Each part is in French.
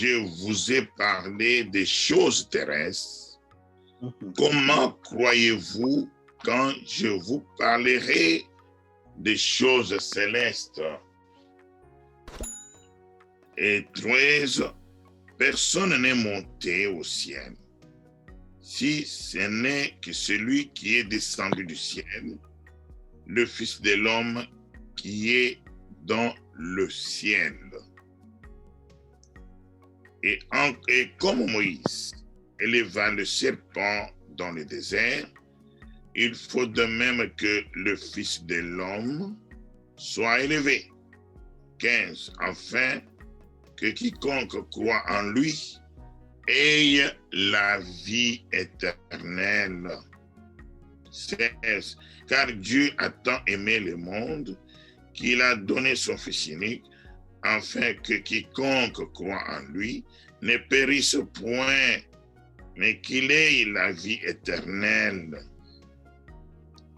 je vous ai parlé des choses terrestres, comment croyez-vous quand je vous parlerai des choses célestes? Et 13, personne n'est monté au ciel, si ce n'est que celui qui est descendu du ciel, le Fils de l'homme qui est dans le ciel. Et comme Moïse éleva le serpent dans le désert, il faut de même que le Fils de l'homme soit élevé. 15. Enfin, que quiconque croit en lui ait la vie éternelle. 16. Car Dieu a tant aimé le monde qu'il a donné son Fils unique, afin que quiconque croit en lui ne périsse point, mais qu'il ait la vie éternelle.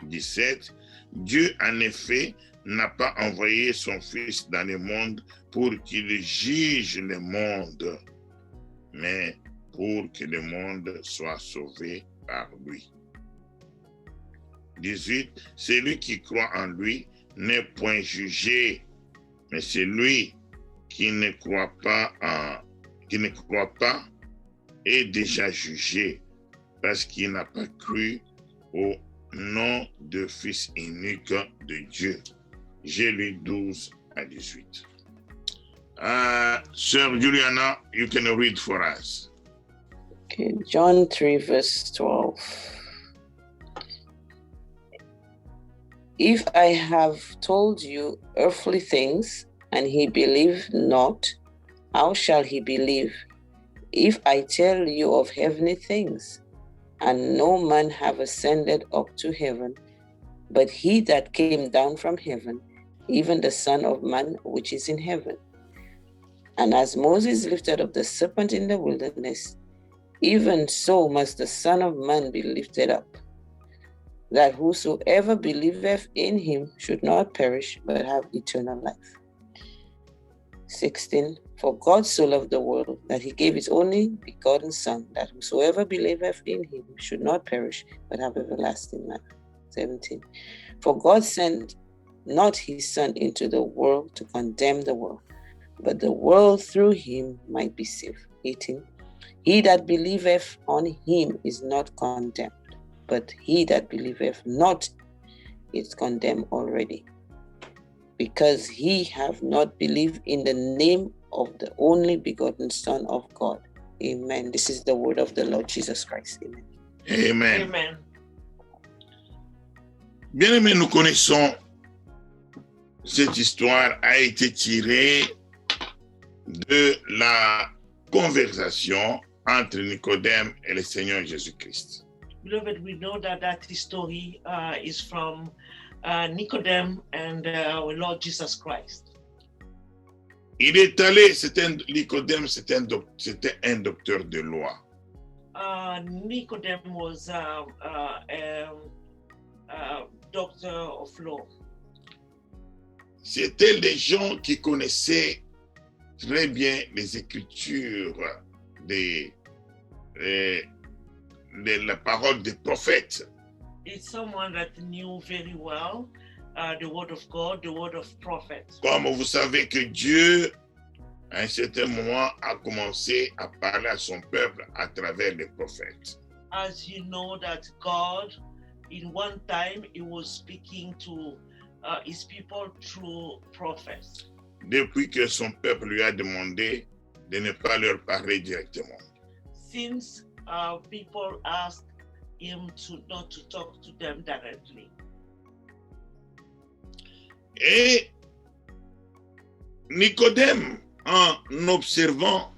17. Dieu, en effet, n'a pas envoyé son Fils dans le monde pour qu'il juge le monde, mais pour que le monde soit sauvé par lui. 18. Celui qui croit en lui n'est point jugé, mais celui qui ne croit pas est déjà jugé, parce qu'il n'a pas cru au nom du Fils unique de Dieu. J'ai lu 12 à 18. Sir Juliana, you can read for us. Okay, John 3, verse 12. If I have told you earthly things, and he believe not, how shall he believe if I tell you of heavenly things? And no man have ascended up to heaven, but he that came down from heaven, even the Son of Man which is in heaven. And as Moses lifted up the serpent in the wilderness, even so must the Son of Man be lifted up, that whosoever believeth in him should not perish, but have eternal life. 16. For God so loved the world that he gave his only begotten Son, that whosoever believeth in him should not perish, but have everlasting life. 17. For God sent not his Son into the world to condemn the world, but the world through him might be saved. 18. He that believeth on him is not condemned, but he that believeth not is condemned already, because he have not believed in the name of the only begotten Son of God. Amen. This is the word of the Lord Jesus Christ. Amen. Amen. Amen. Bien-aimés, nous connaissons cette histoire a été tirée de la conversation entre Nicodème et le Seigneur Jésus-Christ. Beloved, we know that story is from Nicodemus and our Lord Jesus Christ. Il est allé, Nicodème, c'était un docteur de loi. Nicodemus was a doctor of law. C'était des gens qui connaissaient très bien les Écritures, la parole des prophètes. It's someone that knew very well the word of God, the word of prophets. Comme vous savez que Dieu, à un certain moment, a commencé à parler à son peuple à travers les prophètes. As you know that God, in one time, he was speaking to his people through prophets. Depuis que son peuple lui a demandé de ne pas leur parler directement. Since people asked him not to talk to them directly. Et Nicodème, en observant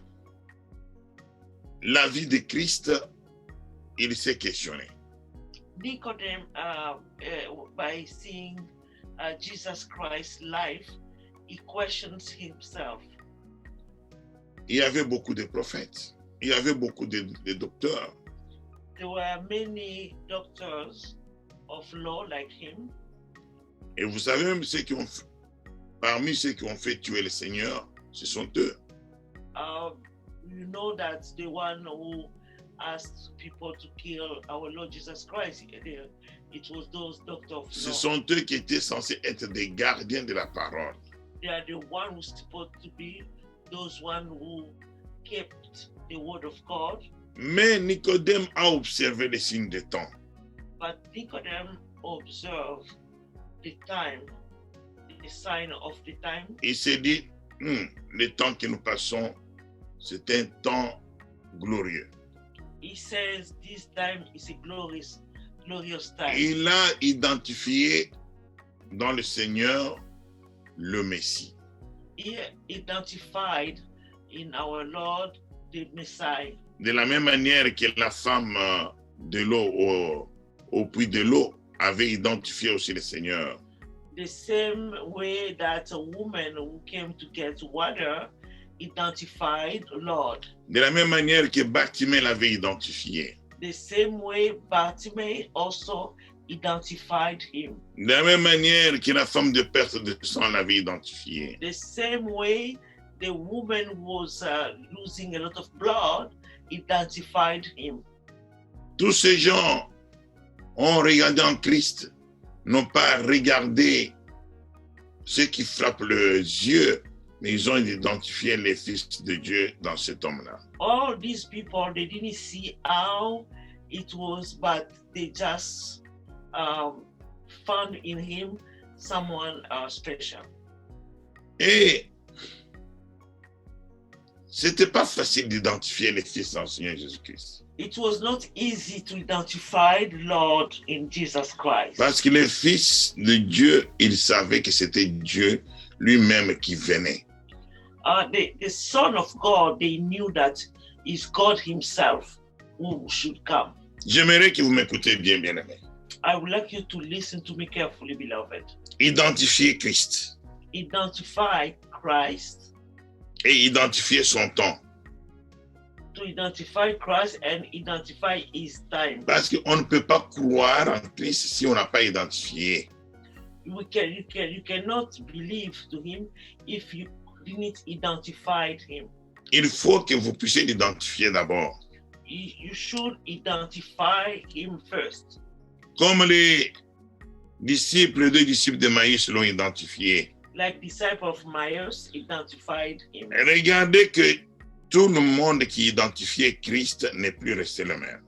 la vie de Christ, il s'est questionné. Nicodemus, by seeing Jesus Christ's life, he questions himself. Il y avait beaucoup de prophètes, il y avait beaucoup de docteurs. There were many doctors of law like him. Et vous savez même parmi ceux qui ont fait tuer le Seigneur, ce sont eux. You know that the one who asked people to kill our Lord Jesus Christ, it was those doctors of Ce law. sont eux qui étaient censés être des gardiens de la parole. They are the one who's supposed to be those one who kept the word of God. Mais Nicodème a observé les signes des temps. But Nicodemus observed the time, the sign of the time. Il s'est dit, le temps que nous passons, c'est un temps glorieux. He says this time is a glorious time. Il a identifié dans le Seigneur le Messie. He identified in our Lord the Messiah. De la même manière que la femme de l'eau au puits de l'eau avait identifié aussi le Seigneur. The same way that a woman who came to get water identified Lord. De la même manière que Bartimée l'avait identifié. The same way Bartimaeus also identified him. De la même manière que la femme de perte de sang l'avait identifié. The same way the woman was losing a lot of blood identified him. Tous ces gens ont regardé en Christ, n'ont pas regardé ce qui frappe les yeux, mais ils ont identifié les fils de Dieu dans cet homme-là. All these people, they didn't see how it was, but they just found in him someone special. Et c'était pas facile d'identifier les fils du Seigneur Jésus-Christ. It was not easy to identify the Lord in Jesus Christ. Parce que les fils de Dieu, ils savaient que c'était Dieu lui-même qui venait. The Son of God, they knew that it's God himself who should come. J'aimerais que vous m'écoutez bien, bien-aimés. I would like you to listen to me carefully, beloved. Identifier Christ Identify Christ, et identifier son temps. to identify Christ and identify his time. Parce qu'on ne peut pas croire en Christ si on n'a pas identifié. You cannot believe to him if you didn't identify him. Il faut que vous puissiez l'identifier d'abord. You should identify him first. Comme les disciples, deux disciples de Maïs l'ont identifié. Like disciple of Myers identified him. Regardez que tout le monde qui identifiait Christ n'est plus resté le même.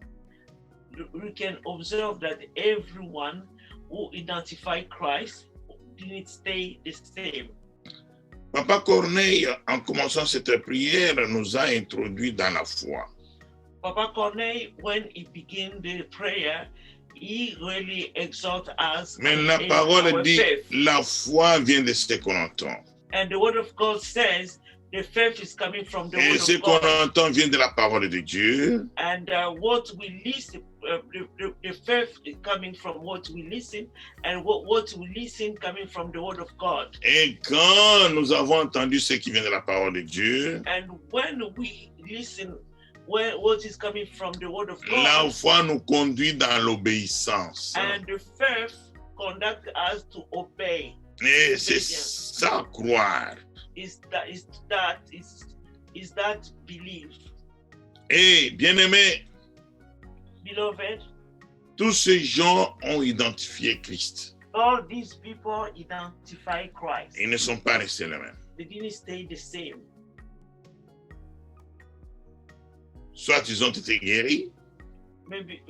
We can observe that everyone who identified Christ didn't stay the same. Papa Corneille, en commençant cette prière, nous a introduits dans la foi. Papa Corneille, when he began the prayer, he really exhorted us. Mais la in parole our dit, faith. la foi vient de ce qu'on entend. And the word of God says the faith is coming from the Et word ce of qu'on God. entend vient de la parole de Dieu. And what we listen, the faith is coming from what we listen, and what we listen coming from the word of God. Et quand nous avons entendu ce qui vient de la parole de Dieu, And when we listen, what is coming from the word of la God, foi nous conduit dans l'obéissance. and the faith conduct us to obey. Et c'est ça, croire. Is that belief, Et bien-aimés, beloved? tous ces gens ont identifié Christ. All these people identify Christ. Ils ne sont pas restés les mêmes. They didn't stay the same. Soit ils ont été guéris, Maybe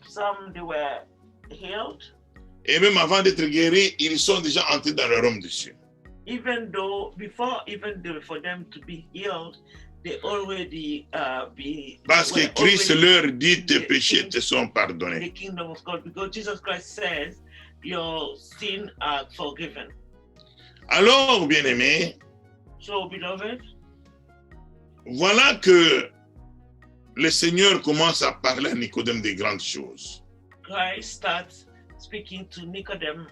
some they were healed, et même avant d'être guéris, ils sont déjà entrés dans le royaume des cieux. even though for them to be healed, they already Parce que were Christ already leur dit, in tes the péchés te sont in pardonnés. the kingdom of God, because Jesus Christ says your sin are forgiven. Alors, bien-aimés, So, beloved, voilà que le Seigneur commence à parler à Nicodème des grandes choses. Christ starts speaking to Nicodemus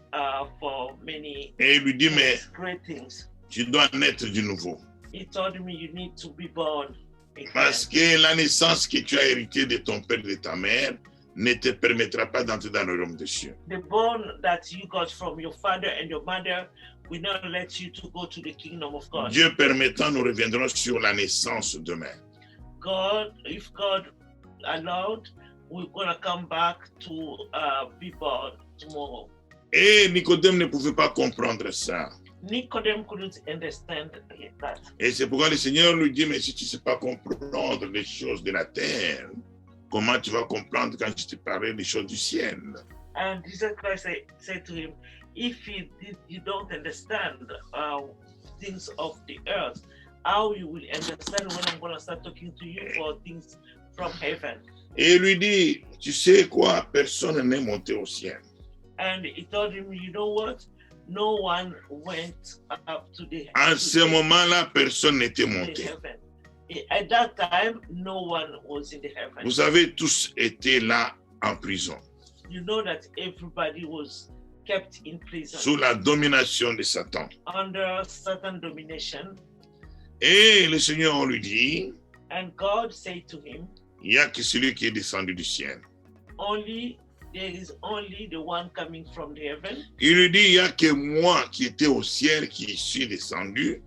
for many Et il lui dit, mais great things. tu dois naître de nouveau. He told me you need to be born again. Parce que la naissance que tu as héritée de ton père et de ta mère ne te permettra pas d'entrer dans le royaume des cieux. The bone that you got from your father and your mother will not let you to go to the kingdom of God. Dieu permettant, nous reviendrons sur la naissance demain. if God allowed, we're gonna come back to be born tomorrow. Et Nicodème ne pouvait pas comprendre ça. Nicodemus couldn't understand that. Et c'est pourquoi le Seigneur lui dit, mais si tu ne sais pas comprendre les choses de la terre, comment tu vas comprendre quand je te parlerai des choses du ciel? And Jesus Christ said to him, if you don't understand things of the earth, how you will understand when I'm going to start talking to you for things from heaven? Et il lui dit, tu sais quoi, personne n'est monté au ciel. And he told him, you know what? No one went up to the En ce moment-là, personne n'était monté. heaven. At that time, no one was in the heaven. Vous avez tous été là en prison, You know that everybody was kept in prison sous la domination de Satan. under certain domination. Et le Seigneur lui dit, And God said to him, il n'y a que celui qui est descendu du ciel. there is only the one coming from the heaven. Il lui dit, il n'y a que moi qui étais au ciel qui suis descendu.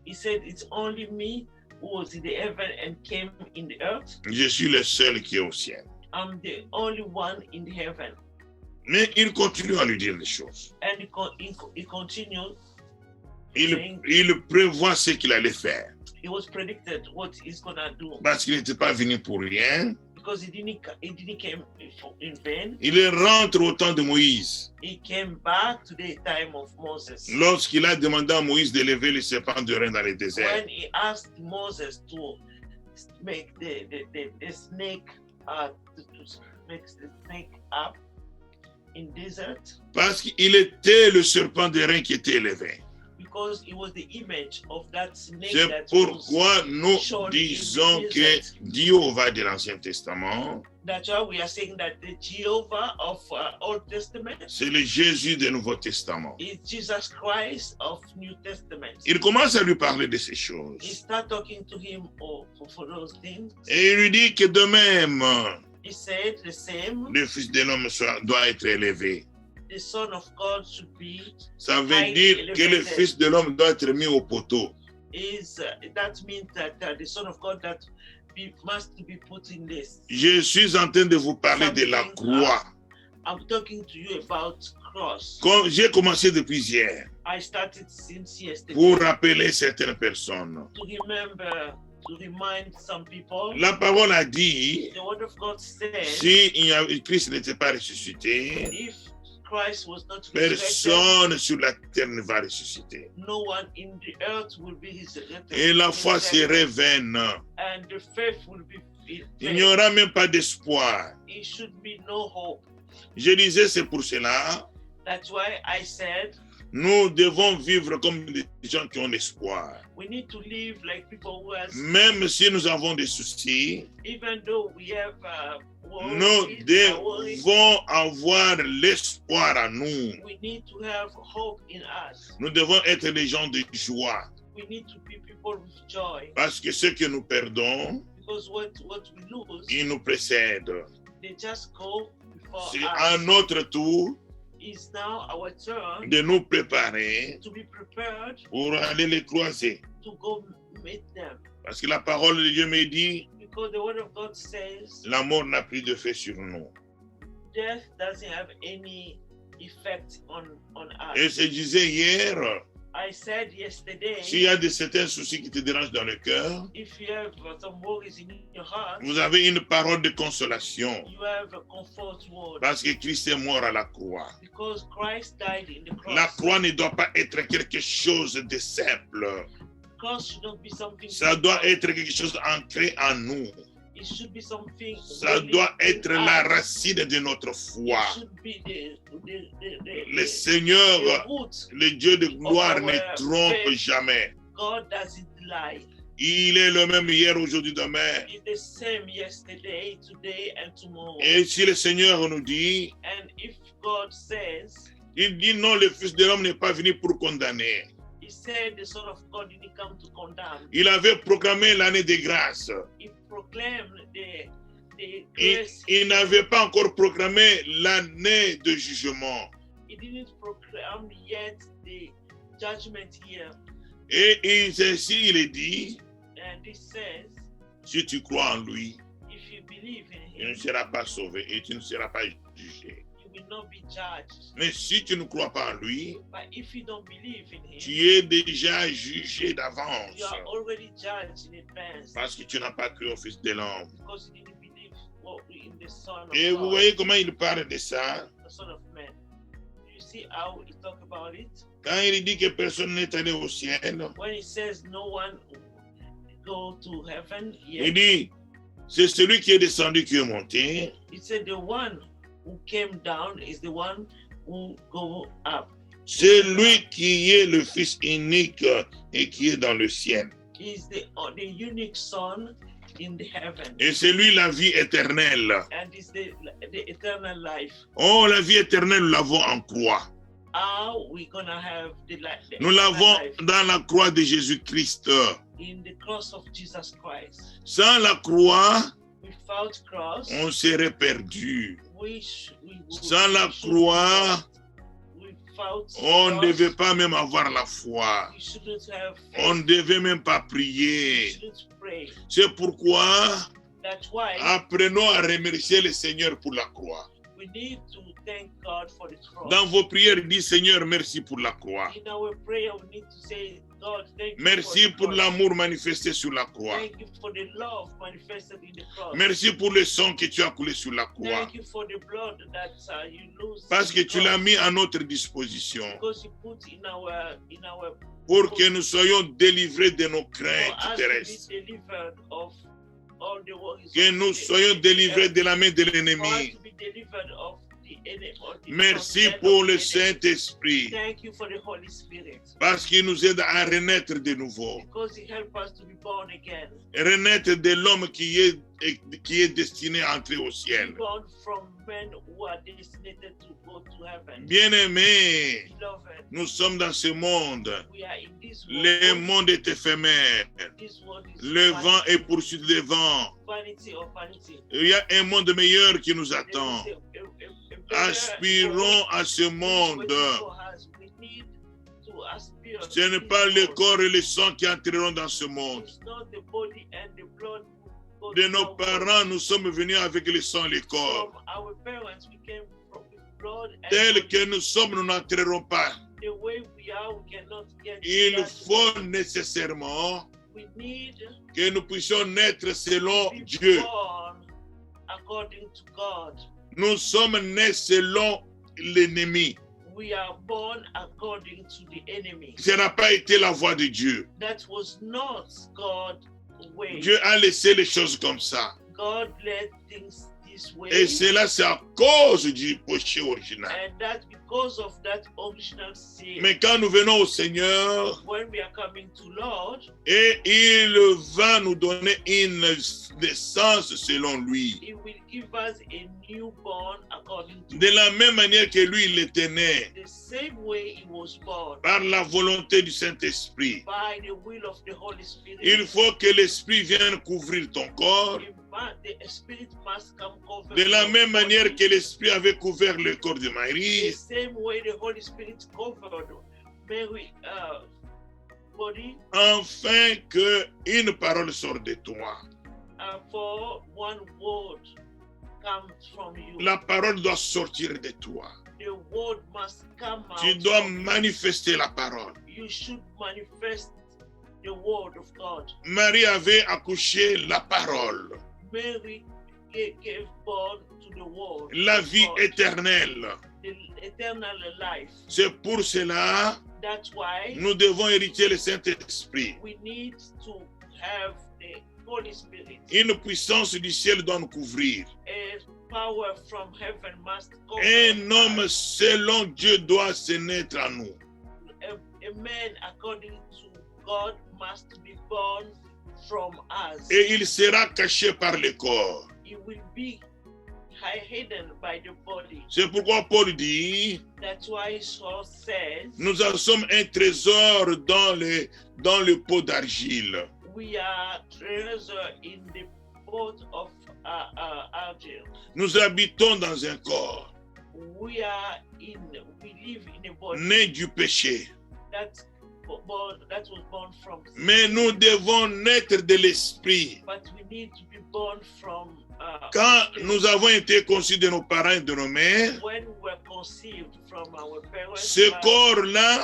He said, it's only me who was in the heaven and came in the earth. Je suis le seul qui est au ciel. I'm the only one in the heaven. Mais il continue à lui dire des choses. And he continued. Il prévoit ce qu'il allait faire. It was predicted what he's gonna do Parce qu'il n'était pas venu pour rien. because he didn't came in vain. Il rentre au temps de Moïse. He came back to the time of Moses. Lorsqu'il a demandé à Moïse de lever le serpent de rein dans le désert. When he asked Moses to make the snake to make the snake up in desert, Parce qu'il était le serpent de rein qui était élevé. because it was the image of that snake C'est that pourquoi was nous shown disons in the que desert. Jéhovah de l'Ancien Testament, That's why we are saying that the Jehovah of Old Testament c'est le Jésus du Nouveau Testament. is Jesus Christ of New Testament. Il commence à lui parler de ces He choses. started talking to him for those things. Et il lui dit que de même, He said the same. le Fils de l'homme doit être élevé. The Son of God should be Ça veut dire que le Fils de l'homme doit être mis au poteau. that means that the Son of God that must be put in this. Je suis en train de vous parler de la croix. I'm talking to you about cross. J'ai commencé depuis hier I started since yesterday pour rappeler certaines personnes. to remind some people. La parole a dit, The Word of God says, si Christ n'était pas ressuscité, if Christ was not resurrected, personne sur la terre ne va ressusciter. no one in the earth will be resurrected. Et la foi serait vaine. And the faith will be Il n'y aura même pas d'espoir. It should be no hope. Je disais, c'est pour cela, That's why I said nous devons vivre comme des gens qui ont l'espoir. we need to live like people who have, Même si nous avons des soucis, even though we have nous worries, devons avoir l'espoir à nous. we need to have hope in us. Nous devons être des gens de joie. We need to be people with joy, Parce que ce que nous perdons, because what we lose, ils nous précèdent. they just go before C'est à us. notre tour It's now our turn de nous préparer to be prepared pour aller les croiser. to go meet them, Parce que la parole de Dieu me dit, because the Word of God says la mort n'a plus de fait sur nous. death doesn't have any effect on Et us. je disais hier, I said yesterday, s'il y a certains soucis qui te dérangent dans le cœur, if you have some worries in your heart, vous avez une parole de consolation. you have a comfort word, Parce que Christ est mort à la croix. because Christ died in the cross. La croix ne doit pas être quelque chose de simple. Cross should not be something. Ça doit être quelque chose ancré en nous. It should be something. Ça really doit être in la us. racine de notre foi. It should be Le Seigneur, the root. le Dieu de gloire, ne our trompe faith. jamais. God doesn't lie. Il est le même hier, aujourd'hui, demain. It's the same yesterday, today, and tomorrow. Et si le Seigneur nous dit, And if God says, il dit non, le Fils de l'homme n'est pas venu pour condamner. He said the Son of God didn't come to condemn. Il avait proclamé l'année de grâce. He proclaimed the Il, grace. il n'avait pas encore proclamé l'année de jugement. He didn't proclaim yet the judgment here. Et ainsi, il est dit, And he says, Si tu crois en lui, if you believe in tu ne him, seras pas sauvé et tu ne seras pas jugé. you will not be judged. Mais si tu ne crois pas en lui, But if you don't believe in him, tu es déjà jugé d'avance you are already judged in advance parce que tu n'as pas cru au Fils de l'homme. because you didn't believe in the Son of Et vous God, voyez comment il parle de ça? the Son of Man. You see how he talk about it? Quand il dit que personne n'est allé au ciel, When he says no one go to heaven il yet, dit, c'est celui qui est descendu qui est monté. he said the one who came down is the one who go up. C'est lui qui est le Fils unique et qui est dans le ciel. He's the unique Son in the heaven, Et c'est lui la vie éternelle. and is the eternal life. Oh, la vie éternelle, nous l'avons en croix. How we gonna have the Nous eternal l'avons life? dans la croix de Jésus-Christ. In the cross of Jesus Christ. Sans la croix, Without cross, on serait perdu. we would, Sans la we should croix, be lost. Without on ne cross, devait pas même avoir la foi. we shouldn't have On faith. ne devait même pas We prier. shouldn't pray. C'est pourquoi That's why apprenons à remercier le Seigneur pour la croix. we need to thank God for the cross. Dans vos prières, dites Seigneur, merci pour la croix. In our prayer, we need to say, God, thank you Merci for the pour cross. l'amour manifesté sur la croix. Thank you for the love manifested in the cross. Merci pour le sang que tu as coulé sur la croix. Thank you for the blood that you lose. Parce que in the tu l'as cross. mis à notre disposition Because you put in our pour que nous soyons délivrés de nos for craintes us to terrestres. be delivered of all the worries Que of nous the- soyons délivrés de la main de for us l'ennemi. to be delivered of the enemy. Merci pour le Saint-Esprit. Thank you for the Holy Spirit. Parce qu'il nous aide à renaître de nouveau. Because he helped us to be born again. Renaître de l'homme qui est destiné à entrer au ciel. Born from men who are destined to go to heaven. Bien-aimés, Beloved, nous sommes dans ce monde. we are in this Le world. monde est éphémère. This world is Le vent est vanity, poursuivi des vents. vanity of vanity. Il y a un monde meilleur qui nous There attend. is a better Aspirons world à ce monde. waiting for us. We need to aspire Ce n'est to pas this le world. corps et le sang qui entreront dans ce monde. It's not the body and the blood who go De to nos our parents, nous sommes venus avec le sang et le world. corps. From our parents, we came from with blood and Tel body. que nous sommes, nous n'entrerons pas. The way we are, we cannot get Il that. faut nécessairement We need que nous puissions naître selon to be Dieu. born according to God. Nous sommes nés selon l'ennemi. We are born according to the enemy. Ce n'a pas été la voie de Dieu. That was not God's way. Dieu a laissé les choses comme ça. God let things this way. Et cela, c'est à cause du péché original. And that's because of that original sin. Mais quand nous venons au Seigneur, When we are coming to Lord, et il va nous donner une naissance selon lui. He will give us a newborn according to De la même manière que lui, il était né the same way He was born, par la volonté du Saint-Esprit. by the will of the Holy Spirit. Il faut que l'Esprit vienne couvrir ton corps. The Spirit must come cover De la your même body. manière que l'Esprit avait couvert le corps de The Marie. same way the Holy Spirit covered Mary's body, Afin que une parole sorte de toi. for one word comes from you. La parole doit sortir de toi. The word must come out. Tu dois from you. manifester la parole. You should manifest the word of God. Marie avait accouché la parole, Mary gave born to the word. la of vie God, éternelle. the eternal life. C'est pour cela That's why nous devons hériter le Saint-Esprit. we need to have the Holy Spirit. Une puissance du ciel doit nous couvrir. A power from heaven must cover Un homme us. selon Dieu doit se naître à nous. A man according to God must be born from us. Et il sera caché par le corps. He will be hidden by the body. C'est pourquoi Paul dit, That's why Saul says, nous en sommes un trésor dans le pot d'argile. we are treasure in the pot of argent. Nous habitons dans un corps We live in a body né du péché. that that was born from sin. Mais nous devons naître de l'esprit. But we need to be born from Quand spirit. nous avons été conçus de nos parents et de nos mères, When we were conceived from our parents, ce corps-là,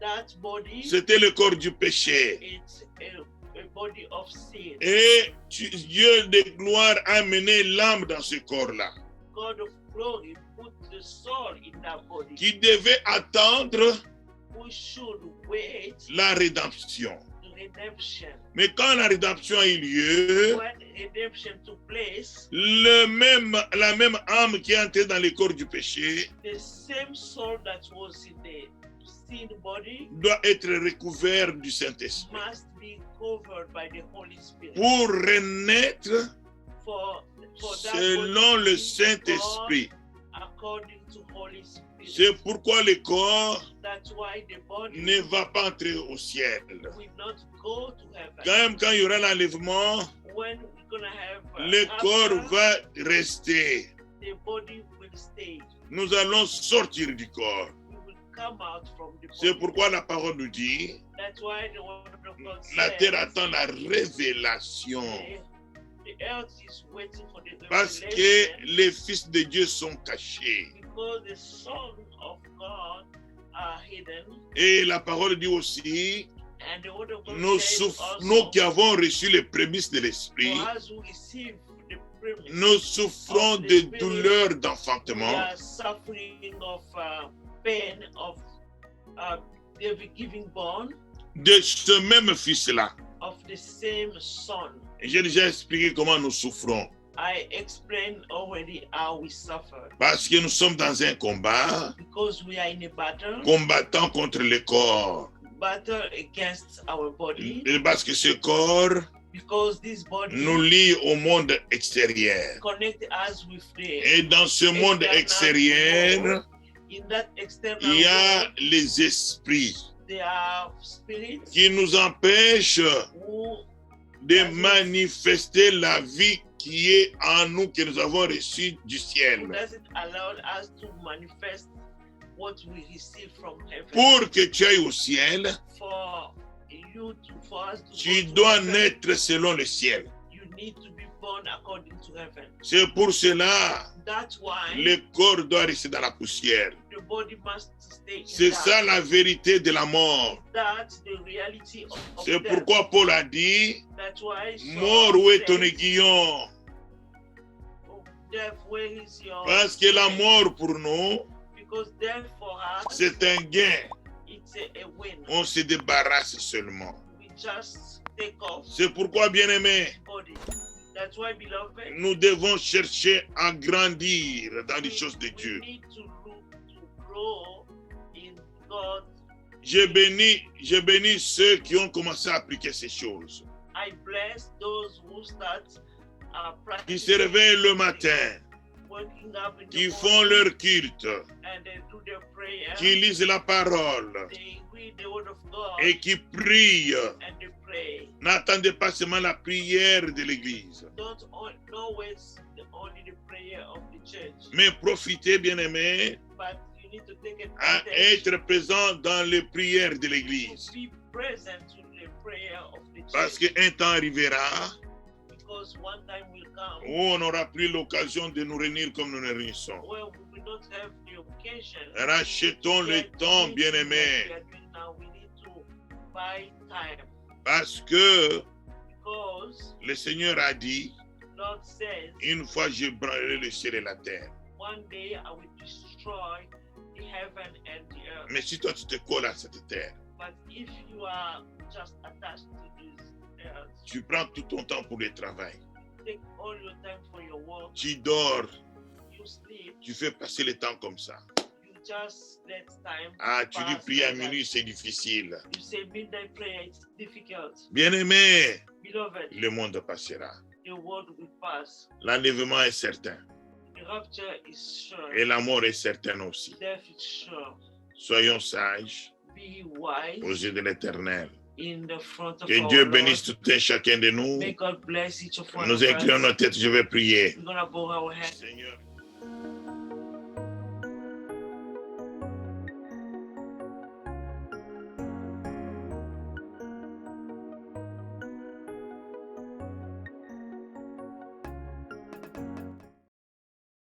that body, c'était le corps du péché. it's a body of sin. Et Dieu de gloire a mené l'âme dans ce corps-là, God of glory put the soul in that body. qui devait attendre We should wait la rédemption. redemption. Mais quand la rédemption a eu lieu, When redemption took place, la même âme qui est entrée dans le corps du péché the same soul that was in the sin body doit être recouvert du Saint-Esprit must be covered by the Holy Spirit. pour renaître For that selon body le to be Saint-Esprit. born according to Holy Spirit. C'est pourquoi le corps That's why the body ne va pas entrer au ciel. will not go to heaven. Quand il y aura l'enlèvement, When we're gonna have le corps rapture, va rester. the body will stay. Nous allons sortir du corps. We will come out from the C'est body. pourquoi la parole nous dit, That's why the word of God la terre says attend la révélation. the earth is waiting for the Parce que revelation les fils de Dieu sont cachés. because the Son of God are hidden. Et la parole dit aussi, And the word of God nous, says also, nous qui avons reçu les prémices de l'esprit, for us who receive the promise, nous souffrons de douleurs we d'enfantement, are suffering of pain of giving born de ce même fils-là. of the same Son. J'ai déjà expliqué comment nous souffrons. I explained already how we suffer Parce que nous sommes dans un combat, because we are in a combattant contre le corps. battle against our body, Et parce que ce corps because this body nous lie au monde extérieur. connect us with the Et dans ce monde extérieur, in that external il y a world, les esprits there are spirits qui nous empêchent who de manifester la vie qui est en nous, que nous avons reçue du ciel. doesn't allow us to manifest what we receive from heaven. Pour que tu ailles au ciel, For us to tu go to dois heaven, naître selon le ciel. you need to be born according to heaven. C'est pour cela That's why le corps doit rester dans la poussière. the body must stay in C'est that. ça la vérité de la mort. That's the reality of C'est death. pourquoi Paul a dit, That's why mort, où est ton aiguillon? oh, death, where is your Parce que la mort pour nous, because death for us c'est un gain. it's a win. On se débarrasse seulement. We just take off C'est pourquoi, bien-aimés, body. That's why, beloved, nous devons chercher à grandir dans les choses de we Dieu. need to look to grow in God. J'ai béni ceux qui ont commencé à appliquer ces choses. I bless those who start Qui se practicing, réveillent le matin, waking up in qui the font morning, leur culte, and they do their prayer. qui lisent la parole They read the word of God et qui prient. and they pray. N'attendez pas seulement la prière de l'Église, Don't always only the prayer of the church, mais profitez, bien-aimés, but you need to take à advantage être présent dans les prières de to l'Église. be present to the prayer of the Parce church, qu'un temps arrivera because one time will come où on n'aura plus l'occasion de nous réunir comme nous nous réunissons. where we will not have the occasion. Rachetons le temps, bien-aimés, Now we need to buy time parce que because le Seigneur a dit, Lord says, une fois je branlerai le ciel et la terre. one day I will destroy the heaven and the earth. Mais si toi tu te colles à cette terre, But if you are just attached to this earth, tu prends tout ton temps pour le travail, take all your time for your work, tu dors, you sleep, tu fais passer le temps comme ça. you just let time Ah, tu dis pass prier à like that. minuit, c'est difficile. You say midnight prayer, it's difficult. Bien-aimé, Beloved, le monde passera. the world will pass. L'enlèvement est certain The rapture is sure. et la mort est certaine aussi. Death is sure. Soyons sages Be wise aux yeux de l'Éternel. in the front of Que our Dieu Lord. bénisse tout un chacun de nous. May God bless each of one Nous of inclinons us. nos têtes, je vais prier. We're gonna bow our heads. Seigneur,